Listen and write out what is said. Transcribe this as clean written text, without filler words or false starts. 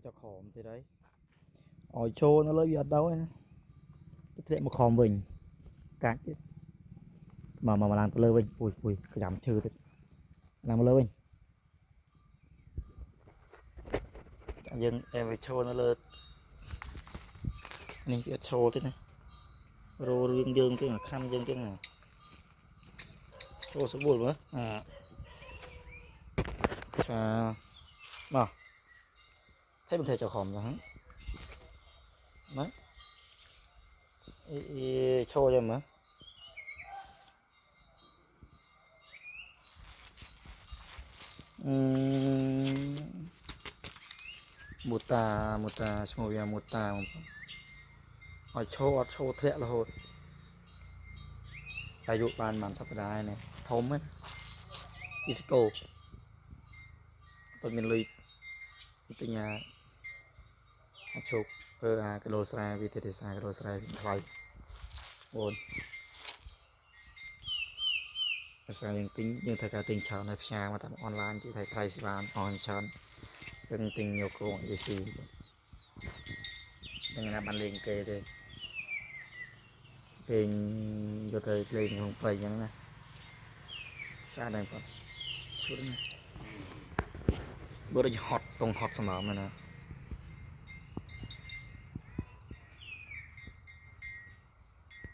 cho khổm thì đấy ỏi trô nó lấy việc đâu ấy thế một khòm mình cái mà làm từ lơ mình ui ui cái giảm trừ thế làm lơ mình nhưng em phải trô nó lơ này việc trô thế này rô dương dương thế là khăn dương thế này trô số buồn nữa à chà mà thấy mình thể cho khòm rồi hả đấy trô cho mà một ta xong rồi một ta hỏi trô thế là hồi tài dụ bàn màn sắp đài này thôm ấy Cisco tôi mình lui từ nhà chụp cái đồ xe vì thế thì cái đồ xe thay ổn sao những tính nhưng thật ra tình chào này xa mà tạm online chỉ thấy thay bàn on chọn chân tình nhiều cơ hội gì nhưng là bạn liền kề đây tiền vô tới lên không phải như này xa đây còn xuống này bữa đó hot tông hot xong mà nè